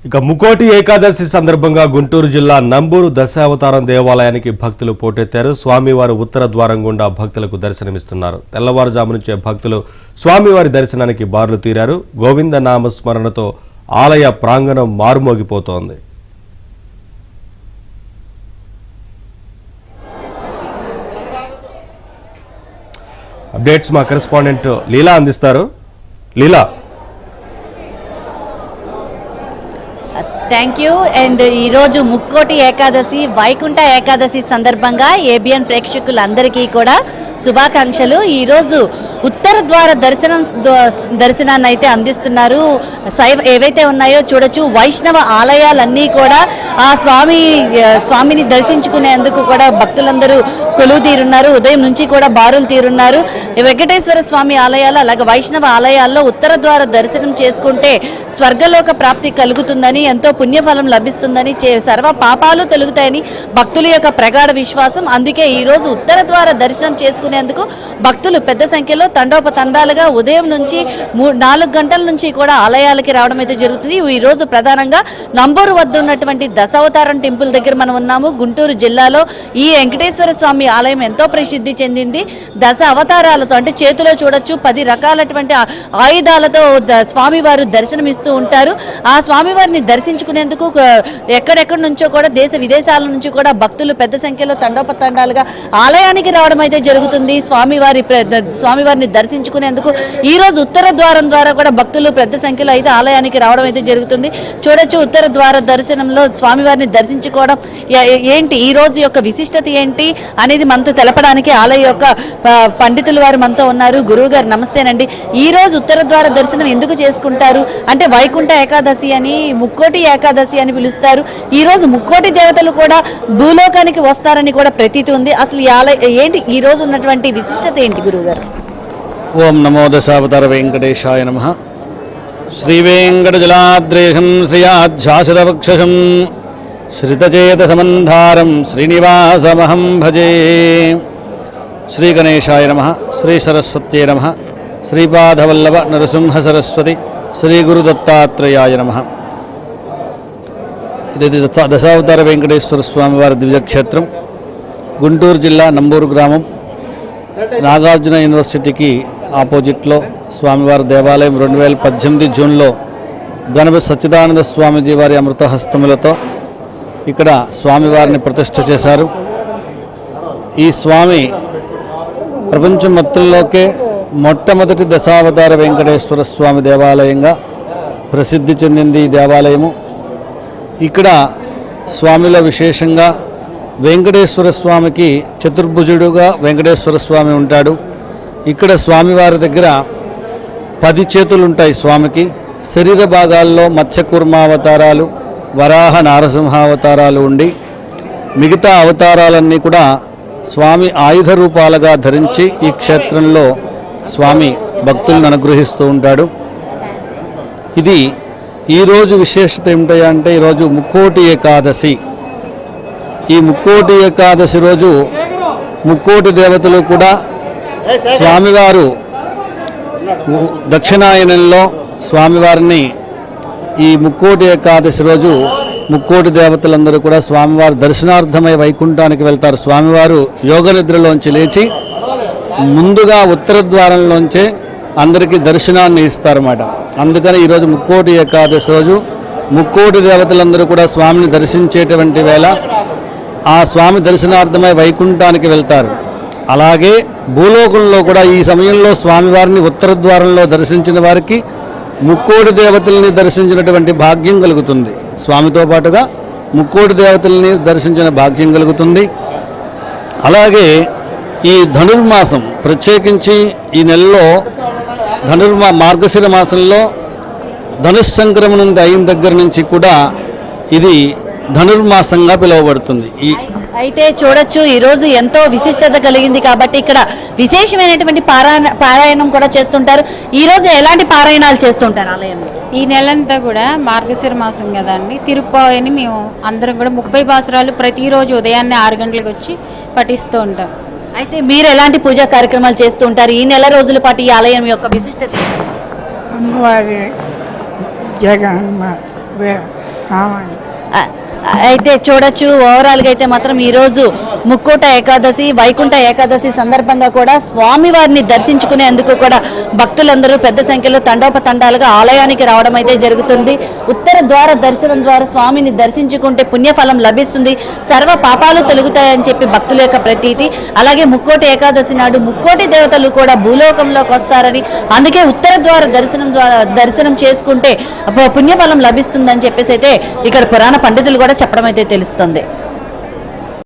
ఇక ముకోటి ఏకాదశి సందర్భంగా గుంటూరు జిల్లా నంబూరు దశావతారం దేవాలయానికి భక్తులు పోటెత్తారు. స్వామివారి ఉత్తర ద్వారం గుండా భక్తులకు దర్శనమిస్తున్నారు. తెల్లవారుజాము నుంచే భక్తులు స్వామివారి దర్శనానికి బారులు తీరారు. గోవింద నామస్మరణతో ఆలయ ప్రాంగణం మారుమోగిపోతోంది. అప్డేట్స్ మా కరెస్పాండెంట్ లీలా అందిస్తారు. లీలా. Thank you. అండ్ ఈరోజు ముక్కోటి ఏకాదశి, వైకుంఠ ఏకాదశి సందర్భంగా ఏబిఎన్ ప్రేక్షకులందరికీ కూడా శుభాకాంక్షలు. ఈరోజు ఉత్తర ద్వార దర్శనాన్ని అయితే అందిస్తున్నారు. ఏవైతే ఉన్నాయో చూడొచ్చు. వైష్ణవ ఆలయాలన్నీ కూడా ఆ స్వామిని దర్శించుకునేందుకు కూడా భక్తులందరూ కొలువు తీరున్నారు. ఉదయం నుంచి కూడా బారులు తీరున్నారు. వెంకటేశ్వర స్వామి ఆలయాలు అలాగే వైష్ణవ ఆలయాల్లో ఉత్తర ద్వార దర్శనం చేసుకుంటే స్వర్గలోక ప్రాప్తి కలుగుతుందని, ఎంతో పుణ్యఫలం లభిస్తుందని, సర్వ పాపాలు తొలుగుతాయని భక్తుల యొక్క ప్రగాఢ విశ్వాసం. అందుకే ఈరోజు ఉత్తర ద్వార దర్శనం చేసుకునేందుకు భక్తులు పెద్ద సంఖ్యలో తండోపతండాలుగా ఉదయం నుంచి 4 గంటల నుంచి కూడా ఆలయాలకి రావడం అయితే జరుగుతుంది. ఈరోజు ప్రధానంగా నంబూరు వద్ద ఉన్నటువంటి దశావతారం టెంపుల్ దగ్గర మనం ఉన్నాము. గుంటూరు జిల్లాలో ఈ వెంకటేశ్వర స్వామి ఆలయం ఎంతో ప్రసిద్ధి చెందింది. దశ అవతారాలతో అంటే చేతిలో చూడొచ్చు 10 రకాలటువంటి ఆయుధాలతో స్వామివారు దర్శనమిస్తూ ఉంటారు. ఆ స్వామివారిని దర్శించుకునేందుకు ఎక్కడెక్కడి నుంచో కూడా దేశ విదేశాల నుంచి కూడా భక్తులు పెద్ద సంఖ్యలో తండోపతండాలుగా ఆలయానికి రావడం అయితే జరుగుతుంది. స్వామివారిని దర్శించుకునేందుకు ఈ రోజు ఉత్తర ద్వారం ద్వారా కూడా భక్తులు పెద్ద సంఖ్యలో అయితే ఆలయానికి రావడం అయితే జరుగుతుంది. చూడొచ్చు ఉత్తర ద్వార దర్శనంలో స్వామివారిని దర్శించుకోవడం ఏంటి, ఈ రోజు యొక్క విశిష్టత ఏంటి అనేది మనతో తెలపడానికి ఆలయ యొక్క పండితులు వారు మనతో ఉన్నారు. గురువు గారు నమస్తేనండి. ఈ రోజు ఉత్తర ద్వార దర్శనం ఎందుకు చేసుకుంటారు అంటే వైకుంఠ ఏకాదశి అని, ముక్కోటి ఏకాదశి అని పిలుస్తారు. ఈ రోజు ముక్కోటి దేవతలు కూడా భూలోకానికి వస్తారని కూడా ప్రతీతి ఉంది. అసలు ఈ ఆలయ ఏంటి, ఈ రోజు ఉన్నటువంటి విశిష్టత ఏంటి గురువు గారు? ఓం నమో దశావతార వెంకటేశాయ నమః. శ్రీ వెంకటజలాద్రేశం శ్రియాధ్యాసితవక్షసం శ్రితచేతసమంధారం శ్రీనివాసమహం భజే. శ్రీ గణేశాయ నమః. శ్రీ సరస్వత్యై నమః. శ్రీపాదవల్లభ నరసింహ సరస్వతి శ్రీ గురుదత్తాత్రేయాయ నమః. ఇది దశావతార వెంకటేశ్వర స్వామివారి దివ్యక్షేత్రం. గుంటూరు జిల్లా నంబూరు గ్రామం, నాగార్జున యూనివర్సిటీకి ఆపోజిట్లో స్వామివారి దేవాలయం 2018 జూన్లో గణపతి సచ్చిదానంద స్వామీజీ వారి అమృతహస్తములతో ఇక్కడ స్వామివారిని ప్రతిష్ఠ చేశారు. ఈ స్వామి ప్రపంచం మొత్తంలోకే మొట్టమొదటి దశావతార వెంకటేశ్వర స్వామి దేవాలయంగా ప్రసిద్ధి చెందింది ఈ దేవాలయము. ఇక్కడ స్వామిలో విశేషంగా వెంకటేశ్వర స్వామికి చతుర్భుజుడుగా వెంకటేశ్వర స్వామి ఉంటాడు. ఇక్కడ స్వామివారి దగ్గర 10 చేతులు ఉంటాయి స్వామికి. శరీర భాగాల్లో మత్స్యకూర్మావతారాలు, వరాహ నారసింహావతారాలు ఉండి మిగతా అవతారాలన్నీ కూడా స్వామి ఆయుధ రూపాలుగా ధరించి ఈ క్షేత్రంలో స్వామి భక్తులను అనుగ్రహిస్తూ ఉంటాడు. ఇది ఈరోజు విశేషత ఏమిటంటే ఈరోజు ముక్కోటి ఏకాదశి. ఈ ముక్కోటి ఏకాదశి రోజు ముక్కోటి దేవతలు కూడా స్వామివారు దక్షిణాయనంలో స్వామివారిని ఈ ముక్కోటి ఏకాదశి రోజు ముక్కోటి దేవతలందరూ కూడా స్వామివారి దర్శనార్థమై వైకుంఠానికి వెళ్తారు. స్వామివారు యోగ నిద్రలోంచి లేచి ముందుగా ఉత్తర ద్వారంలోంచే అందరికీ దర్శనాన్ని ఇస్తారన్నమాట. అందుకని ఈరోజు ముక్కోటి ఏకాదశి రోజు ముక్కోటి దేవతలందరూ కూడా స్వామిని దర్శించేటువంటి వేళ ఆ స్వామి దర్శనార్థమై వైకుంఠానికి వెళ్తారు. అలాగే భూలోకంలో కూడా ఈ సమయంలో స్వామివారిని ఉత్తర ద్వారంలో దర్శించిన వారికి ముక్కోటి దేవతల్ని దర్శించినటువంటి భాగ్యం కలుగుతుంది. స్వామితో పాటుగా ముక్కోటి దేవతల్ని దర్శించిన భాగ్యం కలుగుతుంది. అలాగే ఈ ధనుర్మాసం ప్రత్యేకించి ఈ నెలలో మార్గశిర మాసంలో ధనుస్సంక్రమణం అయిన దగ్గర నుంచి కూడా ఇది ధనుర్మాసంగా పిలువబడుతుంది. అయితే చూడొచ్చు ఈరోజు ఎంతో విశిష్టత కలిగింది కాబట్టి ఇక్కడ విశేషమైనటువంటి పారాయణం కూడా చేస్తుంటారు. ఈరోజు ఎలాంటి పారాయణాలు చేస్తుంటారు ఆలయంలో? ఈ నెలంతా కూడా మార్గశిర మాసం కదండి, తిరుప్పావని మేము అందరం కూడా 30 బాసురాలు ప్రతిరోజు ఉదయాన్నే 6 గంటలకు వచ్చి పఠిస్తూ ఉంటాం. అయితే మీరు ఎలాంటి పూజా కార్యక్రమాలు చేస్తూ ఉంటారు? ఈ నెల రోజుల పాటు ఈ ఆలయం యొక్క విశిష్టత? అమ్మవారి జగన్ అయితే చూడొచ్చు ఓవరాల్ గా అయితే మాత్రం ఈ రోజు ముక్కోట ఏకాదశి వైకుంఠ ఏకాదశి సందర్భంగా కూడా స్వామి వారిని దర్శించుకునేందుకు కూడా భక్తులందరూ పెద్ద సంఖ్యలో తండోపతండాలుగా ఆలయానికి రావడం అయితే జరుగుతుంది. ఉత్తర ద్వార దర్శనం ద్వారా స్వామిని దర్శించుకుంటే పుణ్యఫలం లభిస్తుంది, సర్వ పాపాలు తొలగుతాయని చెప్పి భక్తుల యొక్క ప్రతీతి. అలాగే ముక్కోటి ఏకాదశి నాడు ముక్కోటి దేవతలు కూడా భూలోకంలోకి వస్తారని, అందుకే ఉత్తర ద్వార దర్శనం చేసుకుంటే పుణ్యఫలం లభిస్తుందని చెప్పేసి అయితే ఇక్కడ పురాణ పండితులు కూడా చెప్పడం అయితే తెలుస్తుంది.